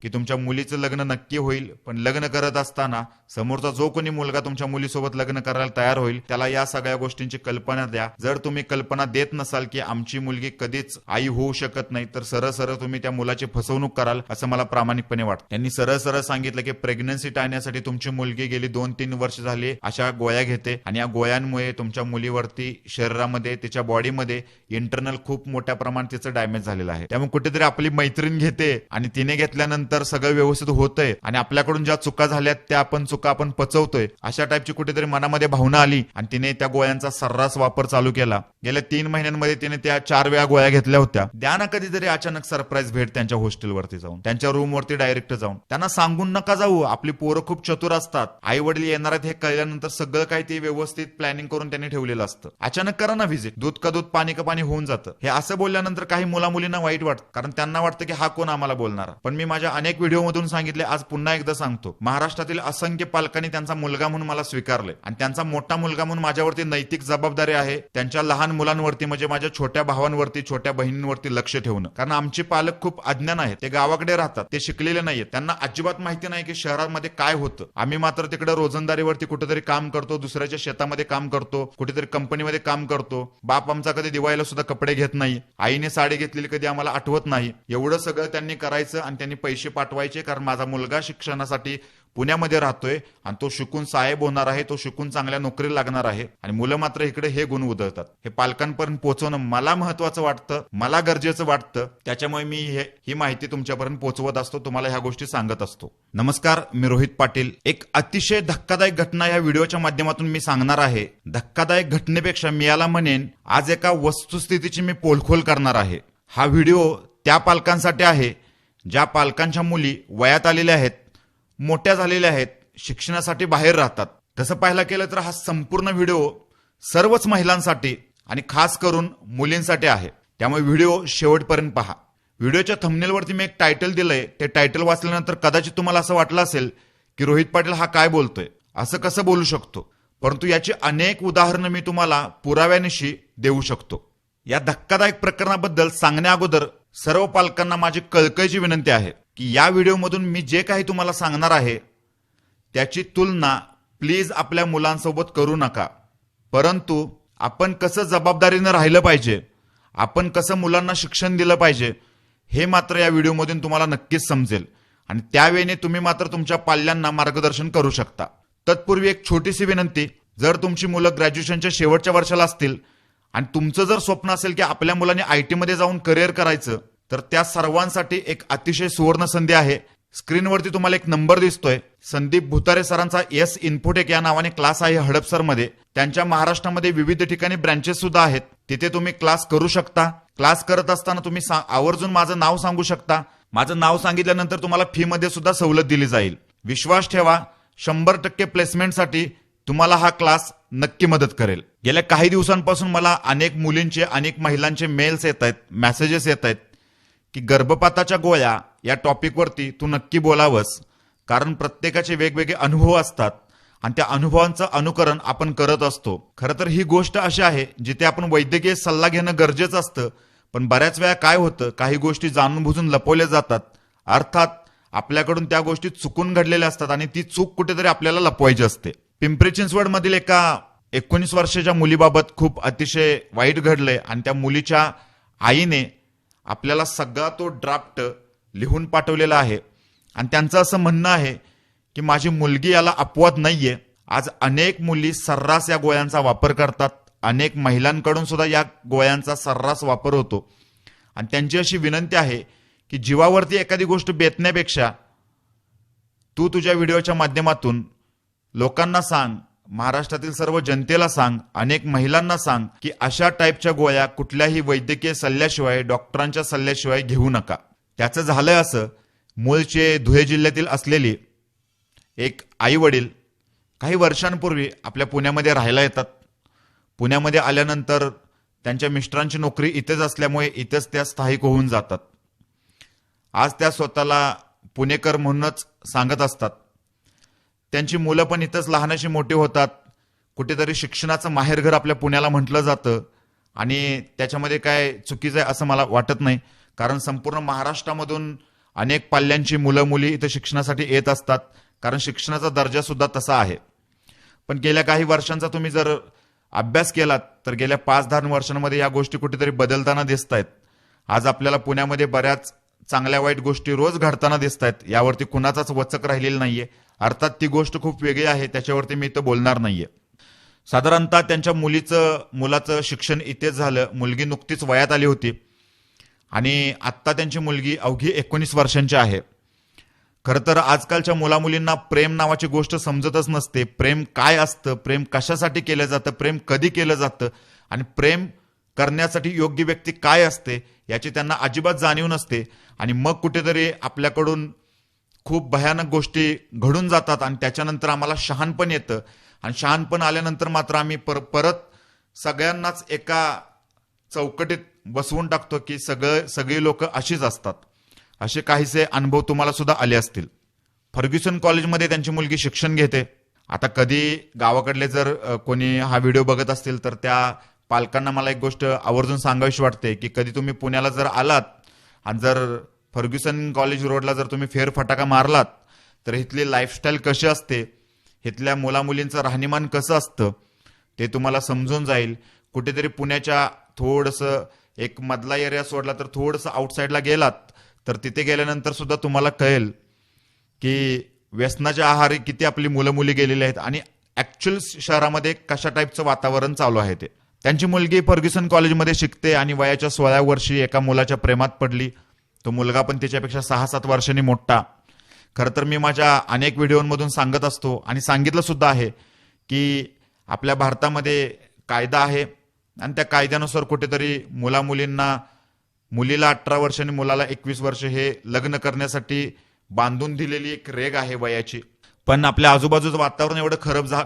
की तुमच्या मुलीचं लग्न नक्की होईल, पण लग्न करत असताना समोरचा जो कोणी मुलगा तुमच्या मुलीसोबत लग्न करायला तयार होईल त्याला या सगळ्या गोष्टींची कल्पना द्या. जर तुम्ही कल्पना देत नसाल की आमची मुलगी कधीच आई होऊ शकत नाही, तर सरळ सरळ तुम्ही त्या मुलाची फसवणूक कराल असं मला प्रामाणिकपणे वाटतं. त्यांनी सरळ सरळ सांगितलं की प्रेग्नन्सी टाळण्यासाठी तुमची मुलगी गेली 2-3 वर्ष झाली अशा गोळ्या घेते आणि या गोळ्यांमुळे तुमच्या मुलीवरती शरीरामध्ये तिच्या बॉडीमध्ये इंटरनल खूप मोठ्या प्रमाणात तिचं डॅमेज झालेलं आहे. त्यामुळे कुठेतरी आपली मैत्रीण घेते आणि तिने घेतल्यानंतर सगळं व्यवस्थित होतंय आणि आपल्याकडून ज्या चुका झाल्यात त्या चुका आपण पचवतोय अशा टाईपची कुठेतरी मनामध्ये भावना आली आणि तिने त्या गोळ्यांचा सर्रास वापर चालू केला. गेल्या 3 महिन्यांमध्ये तिने त्या 4 वेळा गोळ्या घेतल्या होत्या. द्या ना कधीतरी अचानक सरप्राईज भेट त्यांच्या हॉस्टेलवरती जाऊन, त्यांच्या रूमवरती डायरेक्ट जाऊन. त्यांना सांगून नका जाऊ, आपली पोरं खूप चतुर असतात. आई वडील येणार आहेत हे कळल्यानंतर सगळं काही ते व्यवस्थित प्लॅनिंग करून त्यांनी ठेवलेलं असतं. अचानक करा ना व्हिजिट, दूध का दूध पाणी का पाणी होऊन जातं. हे असं बोलल्यानंतर काही मुलामुलींना वाईट वाटतं, कारण त्यांना वाटतं की हा कोण आम्हाला बोलणारा. पण मी माझ्या अनेक व्हिडिओमधून सांगितले, आज पुन्हा एकदा सांगतो, महाराष्ट्रातील असंख्य पालकांनी त्यांचा मुलगा म्हणून मला स्वीकारले आणि त्यांचा मोठा मुलगा म्हणून माझ्यावरती नैतिक जबाबदारी आहे त्यांच्या लहान मुलांवरती, म्हणजे माझ्या छोट्या भावांवरती, छोट्या बहिणींवरती लक्ष ठेवणं. कारण आमचे पालक खूप अज्ञान आहेत, ते गावाकडे राहतात, ते शिकलेले नाहीत, त्यांना अजिबात माहिती नाही की शहरामध्ये काय होतं. आम्ही मात्र तिकडे रोजंदारीवरती कुठेतरी काम करतो, दुसऱ्याच्या शेतामध्ये काम करतो, कुठेतरी कंपनीमध्ये काम करतो. बाप आमचा कधी दिवाळीला सुद्धा कपडे घेत नाही, आईने साडी घेतलेली कधी आम्हाला आठवत नाही. एवढं सगळं त्यांनी करायचं आणि त्यांनी पैसे पाठवायचे, कारण माझा मुलगा शिक्षणासाठी पुण्यामध्ये राहतोय आणि तो शिकून साहेब होणार आहे, तो शिकून चांगल्या नोकरीला लागणार आहे आणि मुलं मात्र इकडे हे गुण उधळतात. हे पालकांपर्यंत पोहोचवणं मला महत्वाचं वाटतं, मला गरजेचं वाटतं. त्याच्यामुळे मी ही माहिती तुमच्यापर्यंत पोहोचवत असतो, तुम्हाला ह्या गोष्टी सांगत असतो. नमस्कार, मी रोहित पाटील. एक अतिशय धक्कादायक घटना या व्हिडिओच्या माध्यमातून मी सांगणार आहे. धक्कादायक घटनेपेक्षा मी याला म्हणेन आज एका वस्तुस्थितीची मी पोलखोल करणार आहे. हा व्हिडिओ त्या पालकांसाठी आहे ज्या पालकांच्या मुली वयात आलेल्या आहेत, मोठ्या झालेल्या आहेत, शिक्षणासाठी बाहेर राहतात. तसं पाहायला गेलं तर हा संपूर्ण व्हिडिओ सर्वच महिलांसाठी आणि खास करून मुलींसाठी आहे. त्यामुळे व्हिडिओ शेवटपर्यंत पहा. व्हिडिओच्या थंबनेलवरती मी एक टायटल दिलंय, ते टायटल वाचल्यानंतर कदाचित तुम्हाला असं वाटलं असेल की रोहित पाटील हा काय बोलतोय, असं कसं बोलू शकतो. परंतु याची अनेक उदाहरणं मी तुम्हाला पुराव्यानिशी देऊ शकतो. या धक्कादायक प्रकरणाबद्दल सांगण्या अगोदर सर्व पालकांना माझी कळकळीची विनंती आहे की या व्हिडिओमधून मी जे काही तुम्हाला सांगणार आहे त्याची तुलना प्लीज आपल्या मुलांसोबत करू नका. परंतु आपण कसं जबाबदारीनं राहिलं पाहिजे, आपण कसं मुलांना शिक्षण दिलं पाहिजे हे मात्र या व्हिडिओमधून तुम्हाला नक्कीच समजेल आणि त्यावेळी तुम्ही मात्र तुमच्या पाल्यांना मार्गदर्शन करू शकता. तत्पूर्वी एक छोटीशी विनंती, जर तुमची मुलं ग्रॅज्युएशनच्या शेवटच्या वर्षाला असतील आणि तुमचं जर स्वप्न असेल की आपल्या मुलांनी IT मध्ये जाऊन करिअर करायचं, तर त्या सर्वांसाठी एक अतिशय सुवर्ण संधी आहे. स्क्रीनवरती तुम्हाला एक नंबर दिसतोय, संदीप भुतारे सरांचा S इन्फोटेक या नावाने क्लास आहे हडपसरमध्ये. त्यांच्या महाराष्ट्रामध्ये विविध ठिकाणी ब्रँचेस सुद्धा आहेत, तिथे तुम्ही क्लास करू शकता. क्लास करत असताना तुम्ही आवर्जून माझं नाव सांगू शकता. माझं नाव सांगितल्यानंतर तुम्हाला फी मध्ये सुद्धा सवलत दिली जाईल. विश्वास ठेवा, 100% प्लेसमेंटसाठी तुम्हाला हा क्लास नक्की मदत करेल. गेल्या काही दिवसांपासून मला अनेक मुलींचे, अनेक महिलांचे मेल्स येत आहेत, मेसेजेस येत आहेत की गर्भपाताच्या गोळ्या या टॉपिकवरती तू नक्की बोलावंस, कारण प्रत्येकाचे वेगवेगळे अनुभव असतात आणि त्या अनुभवांचं अनुकरण आपण करत असतो. खरं तर ही गोष्ट अशी आहे जिथे आपण वैद्यकीय सल्ला घेणं गरजेचं असतं, पण बऱ्याच वेळा काय होतं, काही गोष्टी जाणून बुजून लपवल्या जातात. अर्थात आपल्याकडून त्या गोष्टी चुकून घडलेल्या असतात आणि ती चूक कुठेतरी आपल्याला लपवायची असते. पिंपरी चिंचवड मधील एका 19 वर्षाच्या मुलीबाबत खूप अतिशय वाईट घडलंय आणि त्या मुलीच्या आईने आपल्याला सगळा तो ड्राफ्ट लिहून पाठवलेला आहे आणि त्यांचं असं म्हणणं आहे की माझी मुलगी याला अपवाद नाहीये. आज अनेक मुली सर्रास या गोळ्यांचा वापर करतात, अनेक महिलांकडून सुद्धा या गोळ्यांचा सर्रास वापर होतो आणि त्यांची अशी विनंती आहे की जीवावरती एखादी गोष्ट बेतण्यापेक्षा तू तुझ्या व्हिडिओच्या माध्यमातून लोकांना सांग, महाराष्ट्रातील सर्व जनतेला सांग, अनेक महिलांना सांग की अशा टाईपच्या गोळ्या कुठल्याही वैद्यकीय सल्ल्याशिवाय, डॉक्टरांच्या सल्ल्याशिवाय घेऊ नका. त्याचं झालंय असं, मूळचे धुळे जिल्ह्यातील असलेली एक आई वडील काही वर्षांपूर्वी आपल्या पुण्यामध्ये राहायला येतात. पुण्यामध्ये आल्यानंतर त्यांच्या मिस्टरांची नोकरी इथेच असल्यामुळे इथेच त्या स्थायिक होऊन जातात. आज त्या स्वतःला पुणेकर म्हणूनच सांगत असतात. त्यांची मुलं पण इथंच लहानाशी मोठी होतात. कुठेतरी शिक्षणाचं माहेरघर आपल्या पुण्याला म्हटलं जातं आणि त्याच्यामध्ये काय चुकीचं आहे असं मला वाटत नाही, कारण संपूर्ण महाराष्ट्रामधून अनेक पाल्यांची मुलं मुली इथं शिक्षणासाठी येत असतात, कारण शिक्षणाचा दर्जा सुद्धा तसा आहे. पण गेल्या काही वर्षांचा तुम्ही जर अभ्यास केलात तर गेल्या 5-10 वर्षांमध्ये या गोष्टी कुठेतरी बदलताना दिसत आहेत. आज आपल्याला पुण्यामध्ये बऱ्याच चांगल्या वाईट गोष्टी रोज घडताना दिसत आहेत. यावरती कुणाचाच वचक राहिलेला नाहीये. अर्थात ती गोष्ट खूप वेगळी आहे, त्याच्यावरती मी इथं बोलणार नाहीये. साधारणतः त्यांच्या मुलाचं शिक्षण इथेच झालं. मुलगी नुकतीच वयात आली होती आणि आत्ता त्यांची मुलगी अवघी 19 वर्षांची आहे. खरं तर आजकालच्या मुलामुलींना प्रेम नावाची गोष्ट समजतच नसते. प्रेम काय असतं, प्रेम कशासाठी केलं जातं, प्रेम कधी केलं जातं आणि प्रेम करण्यासाठी योग्य व्यक्ती काय असते याची त्यांना अजिबात जाणीव नसते. आणि मग कुठेतरी आपल्याकडून खूप भयानक गोष्टी घडून जातात आणि त्याच्यानंतर आम्हाला शहाणपण येतं. आणि शहाणपण आल्यानंतर मात्र आम्ही परत सगळ्यांनाच एका चौकटीत बसवून टाकतो की सगळी लोक अशीच असतात. असे काहीसे अनुभव तुम्हाला सुद्धा आले असतील. फर्ग्युसन कॉलेजमध्ये त्यांची मुलगी शिक्षण घेते. आता कधी गावाकडले जर कोणी हा व्हिडिओ बघत असतील तर त्या पालकांना मला एक गोष्ट आवर्जून सांगावीशी वाटते की कधी तुम्ही पुण्याला जर आलात आणि जर फर्ग्युसन कॉलेज रोडला जर तुम्ही फेरफटाका मारलात तर इथली लाईफस्टाईल कशी असते, इथल्या मुलामुलींचं राहणीमान कसं असतं ते तुम्हाला समजून जाईल. कुठेतरी पुण्याच्या थोडंसं एक मधला एरिया सोडला तर थोडंसं आउटसाईडला गेलात तर तिथे गेल्यानंतर सुद्धा तुम्हाला कळेल की व्यसनाच्या आहारी किती आपली मुलं मुली गेलेली आहेत आणि ऍक्च्युअल शहरामध्ये कशा टाईपचं वातावरण चालू आहे ते. त्यांची मुलगी फर्ग्युसन कॉलेजमध्ये शिकते आणि वयाच्या 16व्या वर्षी एका मुलाच्या प्रेमात पडली. तो मुलगा पण तिच्यापेक्षा 6-7 वर्षांनी मोठा. खरं तर मी माझ्या अनेक व्हिडिओमधून सांगत असतो आणि सांगितलं सुद्धा आहे की आपल्या भारतामध्ये कायदा आहे आणि त्या कायद्यानुसार कुठेतरी मुलीला 18 वर्ष आणि मुलाला 21 वर्ष हे लग्न करण्यासाठी बांधून दिलेली एक रेग आहे वयाची. पण आपल्या आजूबाजूचं वातावरण एवढं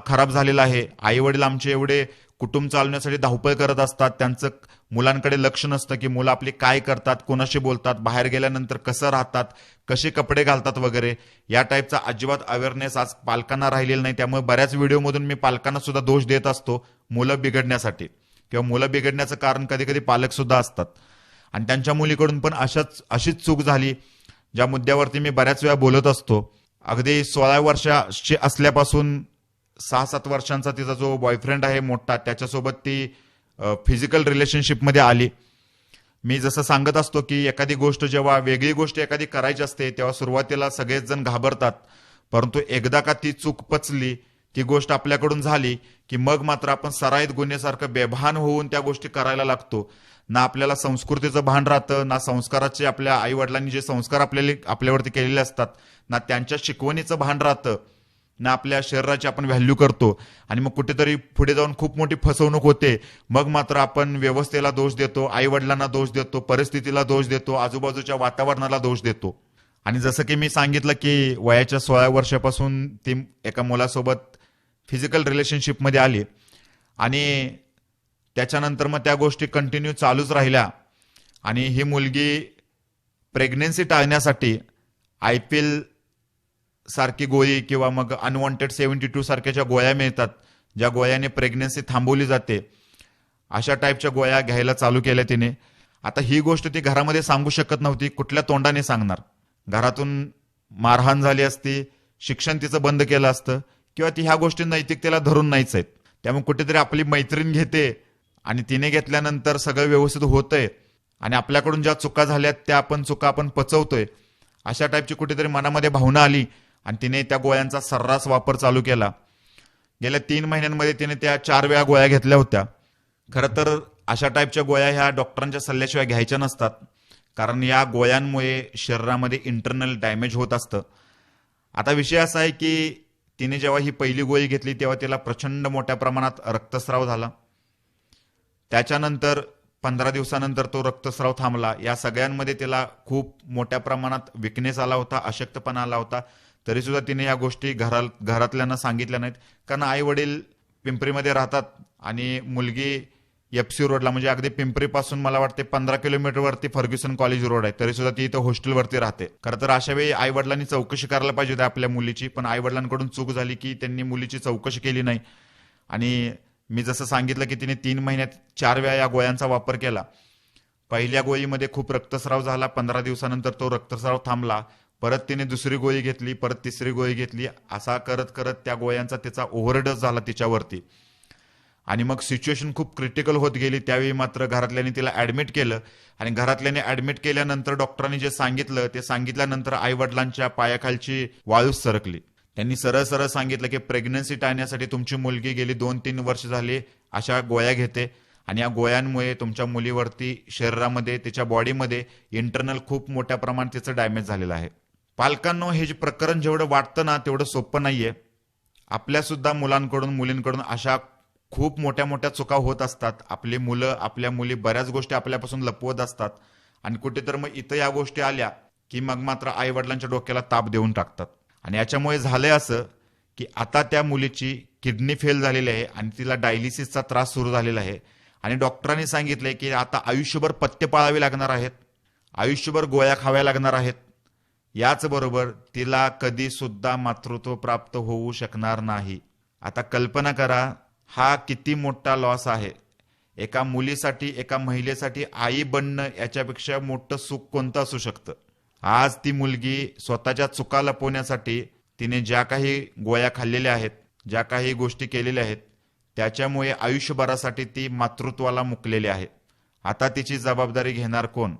खराब झालेलं आहे. आई वडील आमचे एवढे कुटुंब चालवण्यासाठी धावपळ करत असतात. त्यांचं मुलांकडे लक्ष नसतं की मुलं आपली काय करतात, कोणाशी बोलतात, बाहेर गेल्यानंतर कसं राहतात, कसे कपडे घालतात वगैरे. या टाईपचा अजिबात अवेअरनेस आज पालकांना राहिलेला नाही. त्यामुळे बऱ्याच व्हिडिओमधून मी पालकांना सुद्धा दोष देत असतो मुलं बिघडण्यासाठी, किंवा मुलं बिघडण्याचं कारण कधी कधी पालक सुद्धा असतात. आणि त्यांच्या मुलीकडून पण अशीच चूक झाली ज्या मुद्द्यावरती मी बऱ्याच वेळा बोलत असतो. अगदी 16 वर्षाची असल्यापासून 6-7 वर्षांचा तिचा जो बॉयफ्रेंड आहे मोठा, त्याच्यासोबत ती फिजिकल रिलेशनशिपमध्ये आली. मी जसं सांगत असतो की वेगळी गोष्ट एखादी करायची असते तेव्हा सुरुवातीला सगळेच जण घाबरतात, परंतु एकदा का ती चूक पचली, ती गोष्ट आपल्याकडून झाली की मग मात्र आपण सराईत गुन्हेसारखं बेभान होऊन त्या गोष्टी करायला लागतो. ना आपल्याला संस्कृतीचं भान राहतं, ना संस्काराचे आपल्या आई वडिलांनी जे संस्कार आपल्यावरती केलेले असतात, ना त्यांच्या शिकवणीचं भान राहतं, ना आपल्या शरीराची आपण व्हॅल्यू करतो. आणि मग कुठेतरी पुढे जाऊन खूप मोठी फसवणूक होते. मग मात्र आपण व्यवस्थेला दोष देतो, आई वडिलांना दोष देतो, परिस्थितीला दोष देतो, आजूबाजूच्या वातावरणाला दोष देतो. आणि जसं की मी सांगितलं की वयाच्या 16 वर्षापासून ती एका मुलासोबत फिजिकल रिलेशनशिपमध्ये आली आणि त्याच्यानंतर मग त्या गोष्टी कंटिन्यू चालूच राहिल्या. आणि ही मुलगी प्रेग्नेन्सी टाळण्यासाठी IPL सारखी गोळी किंवा मग अनवॉन्टेड 72 सारख्या गोळ्या मिळतात, ज्या गोळ्याने प्रेग्नेन्सी थांबवली जाते, अशा टाईपच्या गोळ्या घ्यायला चालू केल्या तिने. आता ही गोष्ट ती घरामध्ये सांगू शकत नव्हती. कुठल्या तोंडाने सांगणार? घरातून मारहाण झाली असती, शिक्षण तिचं बंद केलं असतं, किंवा ती ह्या गोष्टी नैतिकतेला धरून नाहीच आहेत. त्यामुळे कुठेतरी आपली मैत्रीण घेते आणि तिने घेतल्यानंतर सगळं व्यवस्थित होतंय आणि आपल्याकडून ज्या चुका झाल्यात त्या चुका आपण पचवतोय, अशा टाईपची कुठेतरी मनामध्ये भावना आली आणि तिने त्या गोळ्यांचा सर्रास वापर चालू केला. गेल्या 3 महिन्यांमध्ये तिने त्या 4 वेळा गोळ्या घेतल्या होत्या. खरं तर अशा टाईपच्या गोळ्या ह्या डॉक्टरांच्या सल्ल्याशिवाय घ्यायच्या नसतात, कारण या गोळ्यांमुळे शरीरामध्ये इंटरनल डॅमेज होत असतं. आता विषय असा आहे की तिने जेव्हा ही पहिली गोळी घेतली तेव्हा तिला प्रचंड मोठ्या प्रमाणात रक्तस्राव झाला. त्याच्यानंतर 15 दिवसानंतर तो रक्तस्राव थांबला. या सगळ्यांमध्ये तिला खूप मोठ्या प्रमाणात विकनेस आला होता, अशक्तपणा आला होता. तरी सुद्धा तिने या गोष्टी घरातल्यांना सांगितल्या नाहीत, कारण आई वडील पिंपरीमध्ये राहतात आणि मुलगी FC रोडला, म्हणजे अगदी पिंपरीपासून मला वाटते 15 किलोमीटरवरती फर्ग्युसन कॉलेज रोड आहे, तरी सुद्धा ती इथं हॉस्टेलवरती राहते. खरं तर अशा वेळी आई वडिलांनी चौकशी करायला पाहिजे होती आपल्या मुलीची, पण आई वडिलांकडून चूक झाली की त्यांनी मुलीची चौकशी केली नाही. आणि मी जसं सांगितलं की तिने 3 महिन्यात 4 वेळा या गोळ्यांचा वापर केला. पहिल्या गोळीमध्ये खूप रक्तस्राव झाला, 15 दिवसानंतर तो रक्तस्राव थांबला, परत तिने दुसरी गोळी घेतली, परत तिसरी गोळी घेतली, असा करत करत त्या गोळ्यांचा तिचा ओव्हरडोस झाला तिच्यावरती आणि मग सिच्युएशन खूप क्रिटिकल होत गेली. त्यावेळी मात्र घरातल्यांनी तिला ऍडमिट केलं आणि घरातल्यांनी ऍडमिट केल्यानंतर डॉक्टरांनी जे सांगितलं ते सांगितल्यानंतर आई वडिलांच्या पायाखालची वाळूच सरकली. त्यांनी सरळ सरळ सांगितलं की प्रेग्नन्सी टाळण्यासाठी तुमची मुलगी गेली 2-3 वर्ष झाली अशा गोळ्या घेते आणि या गोळ्यांमुळे तुमच्या मुलीवरती शरीरामध्ये तिच्या बॉडीमध्ये इंटरनल खूप मोठ्या प्रमाणात तिचं डॅमेज झालेलं आहे. पालकांनो, हे जे प्रकरण जेवढं वाटतं ना तेवढं सोपं नाहीये. आपल्या सुद्धा मुलांकडून मुलींकडून अशा खूप मोठ्या मोठ्या चुका होत असतात. आपली मुलं आपल्या मुली बऱ्याच गोष्टी आपल्यापासून लपवत असतात आणि कुठेतरी मग इथं या गोष्टी आल्या की मग मात्र आई वडिलांच्या डोक्याला ताप देऊन टाकतात. आणि याच्यामुळे झालंय असं की आता त्या मुलीची किडनी फेल झालेली आहे आणि तिला डायलिसिसचा त्रास सुरू झालेला आहे आणि डॉक्टरांनी सांगितलंय की आता आयुष्यभर पथ्य पाळावे लागणार आहेत, आयुष्यभर गोळ्या खाव्या लागणार आहेत. याचबरोबर तिला कधी सुद्धा मातृत्व प्राप्त होऊ शकणार नाही. आता कल्पना करा हा किती मोठा लॉस आहे. एका मुलीसाठी, एका महिलेसाठी आई बनणं याच्यापेक्षा मोठं सुख कोणतं असू शकतं. आज ती मुलगी स्वतःच्या चुका लपवण्यासाठी तिने ज्या काही गोळ्या खाल्लेल्या आहेत, ज्या काही गोष्टी केलेल्या आहेत, त्याच्यामुळे आयुष्यभरासाठी ती मातृत्वाला मुकलेली आहे. आता तिची जबाबदारी घेणार कोण?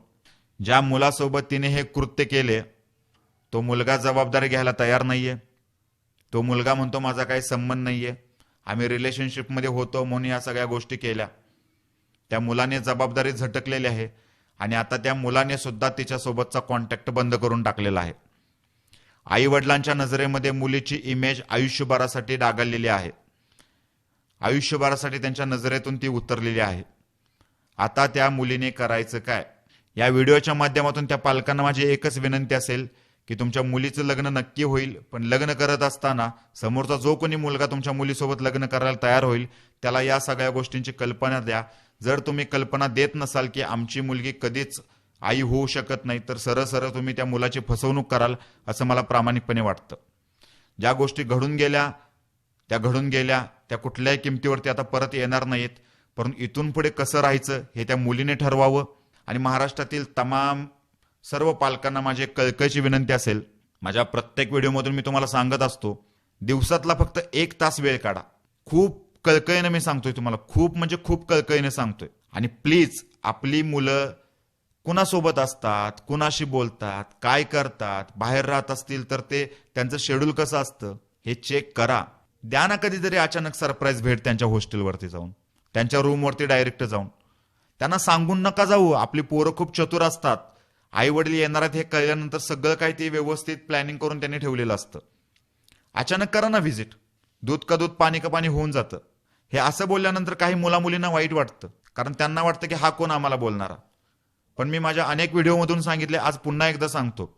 ज्या मुलासोबत तिने हे कृत्य केले तो मुलगा जबाबदारी घ्यायला तयार नाहीये. तो मुलगा म्हणतो माझा काही संबंध नाहीये, आम्ही रिलेशनशिपमध्ये होतो म्हणून या सगळ्या गोष्टी केल्या. त्या मुलाने जबाबदारी झटकलेली आहे आणि आता त्या मुलाने सुद्धा तिच्यासोबतचा कॉन्टॅक्ट बंद करून टाकलेला आहे. आई वडिलांच्या नजरेमध्ये मुलीची इमेज आयुष्यभरासाठी डागाळलेली आहे. आयुष्यभरासाठी त्यांच्या नजरेतून ती उतरलेली आहे. आता त्या मुलीने करायचं काय? या व्हिडिओच्या माध्यमातून त्या पालकांना माझी एकच विनंती असेल की तुमच्या मुलीचं लग्न नक्की होईल, पण लग्न करत असताना समोरचा जो कोणी मुलगा तुमच्या मुलीसोबत लग्न करायला तयार होईल त्याला या सगळ्या गोष्टींची कल्पना द्या. जर तुम्ही कल्पना देत नसाल की आमची मुलगी कधीच आई होऊ शकत नाही, तर सरळ सरळ तुम्ही त्या मुलाची फसवणूक कराल असं मला प्रामाणिकपणे वाटतं. ज्या गोष्टी घडून गेल्या त्या कुठल्याही किमतीवरती आता परत येणार नाहीत. परंतु इथून पुढे कसं राहायचं हे त्या मुलीने ठरवावं. आणि महाराष्ट्रातील तमाम सर्व पालकांना माझी कळकळीची विनंती असेल, माझ्या प्रत्येक व्हिडिओमधून मी तुम्हाला सांगत असतो, दिवसातला फक्त 1 तास वेळ काढा. खूप कळकळीने मी सांगतोय तुम्हाला, खूप म्हणजे खूप कळकळीने सांगतोय. आणि प्लीज आपली मुलं कुणासोबत असतात, कुणाशी बोलतात, काय करतात, बाहेर राहत असतील तर ते त्यांचं शेड्यूल कसं असतं हे चेक करा. द्या ना कधीतरी अचानक सरप्राईज भेट त्यांच्या हॉस्टेलवरती जाऊन, त्यांच्या रूमवरती डायरेक्ट जाऊन. त्यांना सांगून नका जाऊ. आपली पोरं खूप चतुर असतात. आई वडील येणार आहेत हे कळल्यानंतर सगळं काही ते व्यवस्थित प्लॅनिंग करून त्यांनी ठेवलेलं असतं. अचानक करा ना व्हिजिट. दूध का दूध पाणी का पाणी होऊन जातं. हे असं बोलल्यानंतर काही मुलामुलींना वाईट वाटतं, कारण त्यांना वाटतं की हा कोण आम्हाला बोलणारा. पण मी माझ्या अनेक व्हिडिओमधून सांगितले, आज पुन्हा एकदा सांगतो,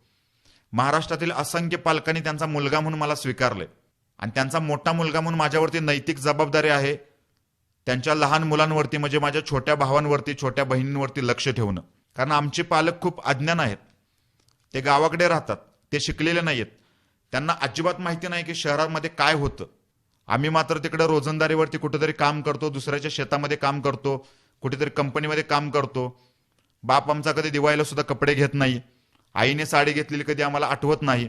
महाराष्ट्रातील असंख्य पालकांनी त्यांचा मुलगा म्हणून मला स्वीकारले आणि त्यांचा मोठा मुलगा म्हणून माझ्यावरती नैतिक जबाबदारी आहे त्यांच्या लहान मुलांवरती, म्हणजे माझ्या छोट्या भावांवरती, छोट्या बहिणींवरती लक्ष ठेवणं. कारण आमचे पालक खूप अज्ञान आहेत. ते गावाकडे राहतात, ते शिकलेले नाहीत, त्यांना अजिबात माहिती नाही की शहरामध्ये काय होतं. आम्ही मात्र तिकडे रोजंदारीवरती कुठेतरी काम करतो, दुसऱ्याच्या शेतामध्ये काम करतो, कुठेतरी कंपनीमध्ये काम करतो. बाप आमचा कधी दिवाळीला सुद्धा कपडे घेत नाही, आईने साडी घेतलेली कधी आम्हाला आठवत नाही.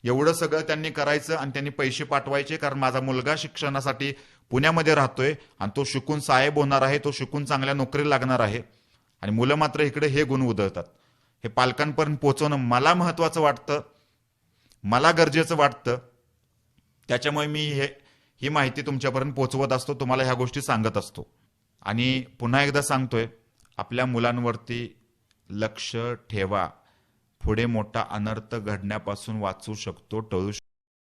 एवढं सगळं त्यांनी करायचं आणि त्यांनी पैसे पाठवायचे, कारण माझा मुलगा शिक्षणासाठी पुण्यामध्ये राहतोय आणि तो शिकून साहेब होणार आहे, तो शिकून चांगल्या नोकरीला लागणार आहे. आणि मुलं मात्र इकडे हे गुण उधळतात. हे पालकांपर्यंत पोहोचवणं मला महत्वाचं वाटतं, मला गरजेचं वाटतं. त्याच्यामुळे मी ही माहिती तुमच्यापर्यंत पोहोचवत असतो, तुम्हाला ह्या गोष्टी सांगत असतो. आणि पुन्हा एकदा सांगतोय, आपल्या मुलांवरती लक्ष ठेवा. पुढे मोठा अनर्थ घडण्यापासून वाचू शकतो, टळू